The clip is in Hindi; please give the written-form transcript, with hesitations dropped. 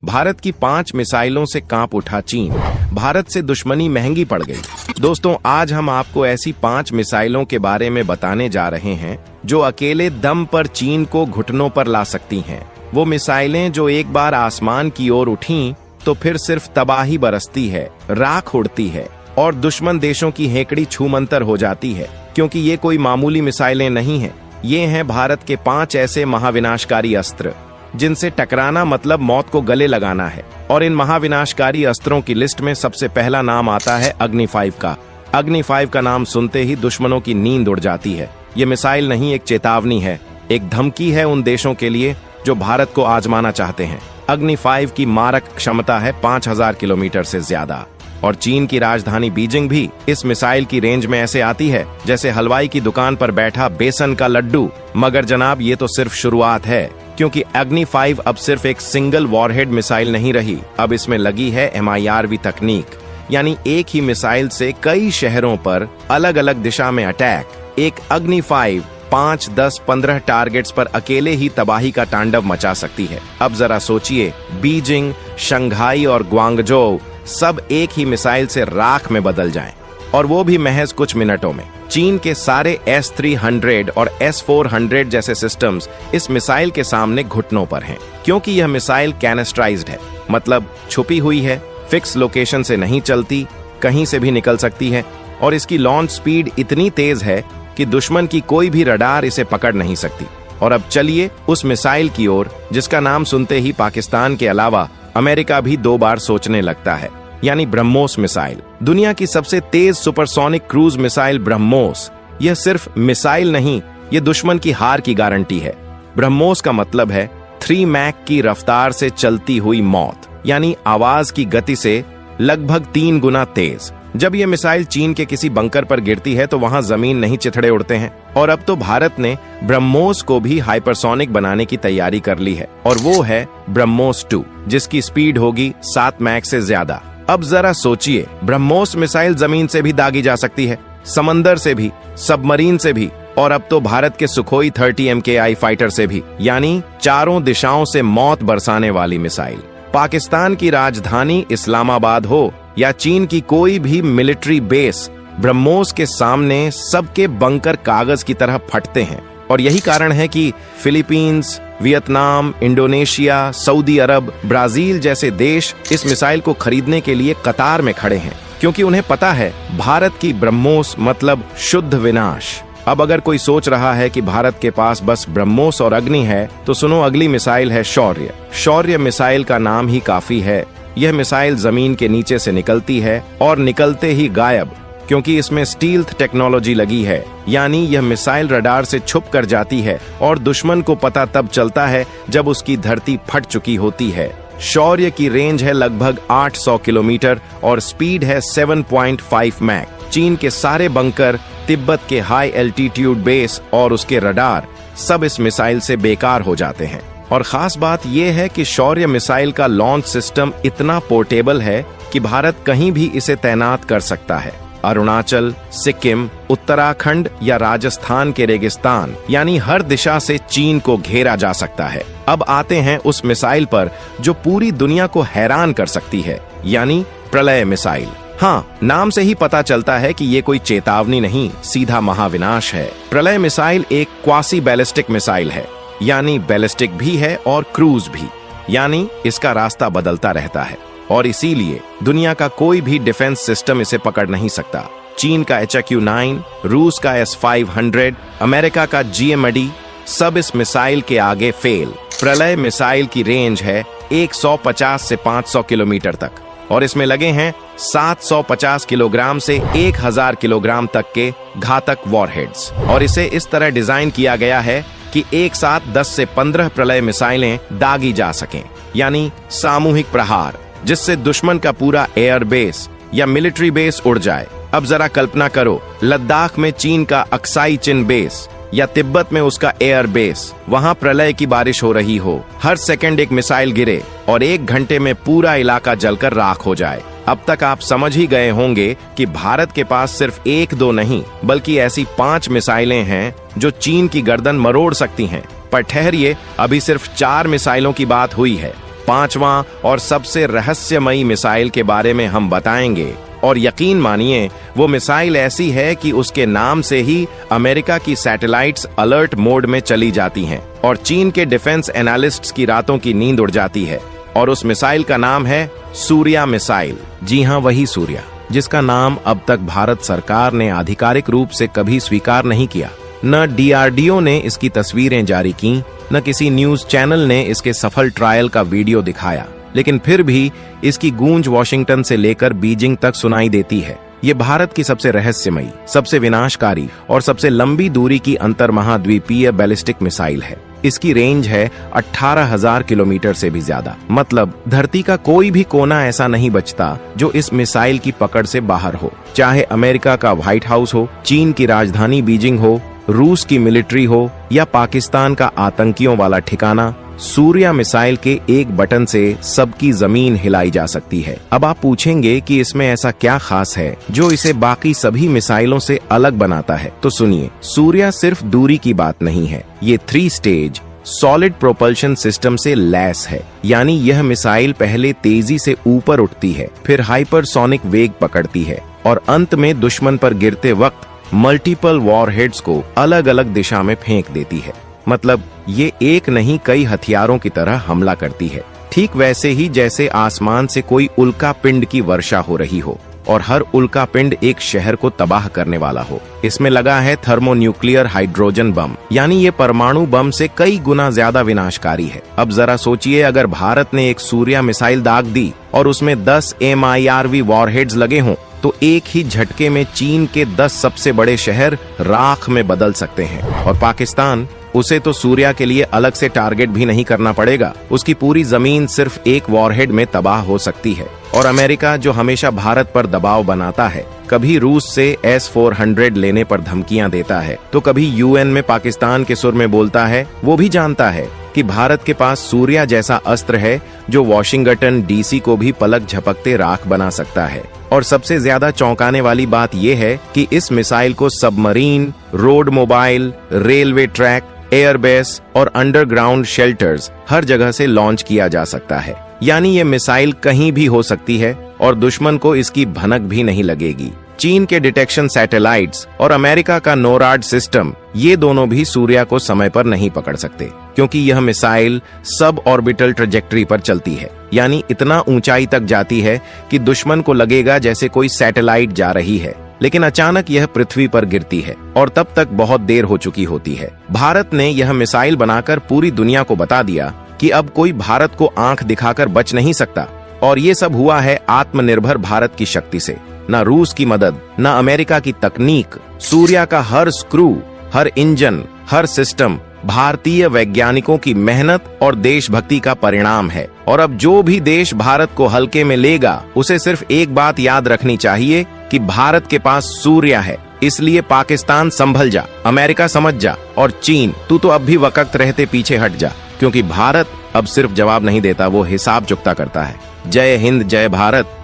भारत की 5 मिसाइलों से कांप उठा चीन। भारत से दुश्मनी महंगी पड़ गई। दोस्तों, आज हम आपको ऐसी 5 मिसाइलों के बारे में बताने जा रहे हैं जो अकेले दम पर चीन को घुटनों पर ला सकती हैं। वो मिसाइलें जो एक बार आसमान की ओर उठीं तो फिर सिर्फ तबाही बरसती है, राख उड़ती है और दुश्मन देशों की हेकड़ी छूमंतर हो जाती है। क्योंकि ये कोई मामूली मिसाइलें नहीं हैं, ये हैं भारत के 5 ऐसे महाविनाशकारी अस्त्र जिनसे टकराना मतलब मौत को गले लगाना है। और इन महाविनाशकारी अस्त्रों की लिस्ट में सबसे पहला नाम आता है अग्नि 5 का। अग्नि 5 का नाम सुनते ही दुश्मनों की नींद उड़ जाती है। ये मिसाइल नहीं, एक चेतावनी है, एक धमकी है उन देशों के लिए जो भारत को आजमाना चाहते हैं। अग्नि 5 की मारक क्षमता है 5000 किलोमीटर से ज्यादा और चीन की राजधानी बीजिंग भी इस मिसाइल की रेंज में ऐसे आती है जैसे हलवाई की दुकान पर बैठा बेसन का लड्डू। मगर जनाब, ये तो सिर्फ शुरुआत है, क्योंकि अग्नि 5 अब सिर्फ एक सिंगल वॉरहेड मिसाइल नहीं रही। अब इसमें लगी है MIRV तकनीक, यानी एक ही मिसाइल से कई शहरों पर अलग अलग दिशा में अटैक। एक अग्नि 5 5, 10, 15 टारगेट्स पर अकेले ही तबाही का तांडव मचा सकती है। अब जरा सोचिए, बीजिंग, शंघाई और ग्वांगझो सब एक ही मिसाइल से राख में बदल जाएं, और वो भी महज कुछ मिनटों में। चीन के सारे S-300 और S-400 जैसे सिस्टम्स इस मिसाइल के सामने घुटनों पर हैं, क्योंकि यह मिसाइल कैनेस्ट्राइज्ड है, मतलब छुपी हुई है, फिक्स लोकेशन से नहीं चलती, कहीं से भी निकल सकती है और इसकी लॉन्च स्पीड इतनी तेज है कि दुश्मन की कोई भी रडार इसे पकड़ नहीं सकती। और अब चलिए उस मिसाइल की ओर जिसका नाम सुनते ही पाकिस्तान के अलावा अमेरिका भी 2 बार सोचने लगता है, यानी ब्रह्मोस मिसाइल। दुनिया की सबसे तेज सुपरसोनिक क्रूज मिसाइल ब्रह्मोस। यह सिर्फ मिसाइल नहीं, यह दुश्मन की हार की गारंटी है। ब्रह्मोस का मतलब है 3 मैक की रफ्तार से चलती हुई मौत, यानी आवाज की गति से लगभग 3 गुना तेज। जब यह मिसाइल चीन के किसी बंकर पर गिरती है तो वहां जमीन नहीं चिथड़े उड़ते हैं। और अब तो भारत ने ब्रह्मोस को भी हाइपरसोनिक बनाने की तैयारी कर ली है, और वो है ब्रह्मोस 2, जिसकी स्पीड होगी 7 मैक से ज्यादा। अब जरा सोचिए, ब्रह्मोस मिसाइल जमीन से भी दागी जा सकती है, समंदर से भी, सबमरीन से भी, और अब तो भारत के सुखोई 30 MKI फाइटर से भी, यानी चारों दिशाओं से मौत बरसाने वाली मिसाइल। पाकिस्तान की राजधानी इस्लामाबाद हो या चीन की कोई भी मिलिट्री बेस, ब्रह्मोस के सामने सबके बंकर कागज की तरह फटते हैं। और यही कारण है कि फिलीपींस, वियतनाम, इंडोनेशिया, सऊदी अरब, ब्राजील जैसे देश इस मिसाइल को खरीदने के लिए कतार में खड़े हैं, क्योंकि उन्हें पता है भारत की ब्रह्मोस मतलब शुद्ध विनाश। अब अगर कोई सोच रहा है कि भारत के पास बस ब्रह्मोस और अग्नि है, तो सुनो, अगली मिसाइल है शौर्य। शौर्य मिसाइल का नाम ही काफी है। यह मिसाइल जमीन के नीचे से निकलती है और निकलते ही गायब, क्योंकि इसमें स्टील्थ टेक्नोलॉजी लगी है, यानी यह मिसाइल रडार से छुप कर जाती है और दुश्मन को पता तब चलता है जब उसकी धरती फट चुकी होती है। शौर्य की रेंज है लगभग 800 किलोमीटर और स्पीड है 7.5 मैक। चीन के सारे बंकर, तिब्बत के हाई एल्टीट्यूड बेस और उसके रडार सब इस मिसाइल से बेकार हो जाते हैं। और खास बात यह है कि शौर्य मिसाइल का लॉन्च सिस्टम इतना पोर्टेबल है कि भारत कहीं भी इसे तैनात कर सकता है। अरुणाचल, सिक्किम, उत्तराखंड या राजस्थान के रेगिस्तान, यानी हर दिशा से चीन को घेरा जा सकता है। अब आते हैं उस मिसाइल पर जो पूरी दुनिया को हैरान कर सकती है, यानी प्रलय मिसाइल। हाँ, नाम से ही पता चलता है कि ये कोई चेतावनी नहीं, सीधा महाविनाश है। प्रलय मिसाइल एक क्वासी बैलिस्टिक मिसाइल है, यानी बैलिस्टिक भी है और क्रूज भी, यानी इसका रास्ता बदलता रहता है और इसीलिए दुनिया का कोई भी डिफेंस सिस्टम इसे पकड़ नहीं सकता। चीन का HQ-9, रूस का S-500, अमेरिका का GMD सब इस मिसाइल के आगे फेल। प्रलय मिसाइल की रेंज है 150 से 500 किलोमीटर तक और इसमें लगे हैं 750 किलोग्राम से 1000 किलोग्राम तक के घातक वॉरहेड्स। और इसे इस तरह डिजाइन किया गया है कि एक साथ 10 से 15 प्रलय मिसाइलें दागी जा सकें, यानी सामूहिक प्रहार, जिससे दुश्मन का पूरा एयर बेस या मिलिट्री बेस उड़ जाए। अब जरा कल्पना करो, लद्दाख में चीन का अक्साई चिन बेस या तिब्बत में उसका एयर बेस, वहां प्रलय की बारिश हो रही हो, हर सेकंड एक मिसाइल गिरे और 1 घंटे में पूरा इलाका जलकर राख हो जाए। अब तक आप समझ ही गए होंगे कि भारत के पास सिर्फ 1-2 नहीं, बल्कि ऐसी 5 मिसाइलें हैं जो चीन की गर्दन मरोड़ सकती हैं। पर ठहरिए, अभी सिर्फ 4 मिसाइलों की बात हुई है। पांचवां और सबसे रहस्यमयी मिसाइल के बारे में हम बताएंगे। और यकीन मानिए, वो मिसाइल ऐसी है कि उसके नाम से ही अमेरिका की सैटेलाइट्स अलर्ट मोड में चली जाती हैं और चीन के डिफेंस एनालिस्ट्स की रातों की नींद उड़ जाती है। और उस मिसाइल का नाम है सूर्या मिसाइल। जी हाँ, वही सूर्या, जिसका नाम अब तक भारत सरकार ने आधिकारिक रूप से कभी स्वीकार नहीं किया। न डीआरडीओ ने इसकी तस्वीरें जारी की, न किसी न्यूज चैनल ने इसके सफल ट्रायल का वीडियो दिखाया, लेकिन फिर भी इसकी गूंज वॉशिंगटन से लेकर बीजिंग तक सुनाई देती है। ये भारत की सबसे रहस्यमयी, सबसे विनाशकारी और सबसे लंबी दूरी की अंतर महाद्वीपीय बैलिस्टिक मिसाइल है। इसकी रेंज है 18,000 किलोमीटर से भी ज्यादा। मतलब धरती का कोई भी कोना ऐसा नहीं बचता जो इस मिसाइल की पकड़ से बाहर हो। चाहे अमेरिका का व्हाइट हाउस हो, चीन की राजधानी बीजिंग हो, रूस की मिलिट्री हो या पाकिस्तान का आतंकियों वाला ठिकाना, सूर्या मिसाइल के एक बटन से सबकी जमीन हिलाई जा सकती है। अब आप पूछेंगे कि इसमें ऐसा क्या खास है जो इसे बाकी सभी मिसाइलों से अलग बनाता है। तो सुनिए, सूर्या सिर्फ दूरी की बात नहीं है, ये 3 स्टेज सॉलिड प्रोपल्शन सिस्टम से लैस है। यानी यह मिसाइल पहले तेजी से ऊपर उठती है, फिर हाइपरसोनिक वेग पकड़ती है और अंत में दुश्मन पर गिरते वक्त मल्टीपल वॉरहेड्स को अलग अलग दिशा में फेंक देती है। मतलब ये एक नहीं कई हथियारों की तरह हमला करती है, ठीक वैसे ही जैसे आसमान से कोई उल्का पिंड की वर्षा हो रही हो और हर उल्का पिंड एक शहर को तबाह करने वाला हो। इसमें लगा है थर्मोन्यूक्लियर हाइड्रोजन बम, यानी ये परमाणु बम से कई गुना ज्यादा विनाशकारी है। अब जरा सोचिए, अगर भारत ने एक सूर्या मिसाइल दाग दी और उसमें 10 MIRV वॉरहेड्स लगे हों तो एक ही झटके में चीन के 10 सबसे बड़े शहर राख में बदल सकते हैं। और पाकिस्तान, उसे तो सूर्या के लिए अलग से टारगेट भी नहीं करना पड़ेगा, उसकी पूरी जमीन सिर्फ एक वॉरहेड में तबाह हो सकती है। और अमेरिका, जो हमेशा भारत पर दबाव बनाता है, कभी रूस से S-400 लेने पर धमकियां देता है तो कभी UN में पाकिस्तान के सुर में बोलता है, वो भी जानता है कि भारत के पास सूर्या जैसा अस्त्र है जो वॉशिंगटन DC को भी पलक झपकते राख बना सकता है। और सबसे ज्यादा चौंकाने वाली बात यह है कि इस मिसाइल को submarine, road mobile, railway track, airbase और अंडरग्राउंड शेल्टर्स हर जगह से लॉन्च किया जा सकता है। यानी ये मिसाइल कहीं भी हो सकती है और दुश्मन को इसकी भनक भी नहीं लगेगी। चीन के डिटेक्शन सैटेलाइट्स और अमेरिका का नोराड सिस्टम, ये दोनों भी सूर्या को समय पर नहीं पकड़ सकते, क्योंकि यह मिसाइल सब ऑर्बिटल ट्रेजेक्टरी पर चलती है। यानी इतना ऊंचाई तक जाती है कि दुश्मन को लगेगा जैसे कोई सैटेलाइट जा रही है, लेकिन अचानक यह पृथ्वी पर गिरती है और तब तक बहुत देर हो चुकी होती है। भारत ने यह मिसाइल बनाकर पूरी दुनिया को बता दिया कि अब कोई भारत को आंख दिखाकर बच नहीं सकता। और ये सब हुआ है आत्मनिर्भर भारत की शक्ति से। न रूस की मदद, न अमेरिका की तकनीक, सूर्या का हर स्क्रू, हर इंजन, हर सिस्टम भारतीय वैज्ञानिकों की मेहनत और देशभक्ति का परिणाम है। और अब जो भी देश भारत को हल्के में लेगा, उसे सिर्फ एक बात याद रखनी चाहिए कि भारत के पास सूर्या है। इसलिए पाकिस्तान संभल जा, अमेरिका समझ जा, और चीन, तू तो अब भी वक्त रहते पीछे हट जा, क्योंकि भारत अब सिर्फ जवाब नहीं देता, वो हिसाब चुकता करता है। जय हिंद, जय भारत।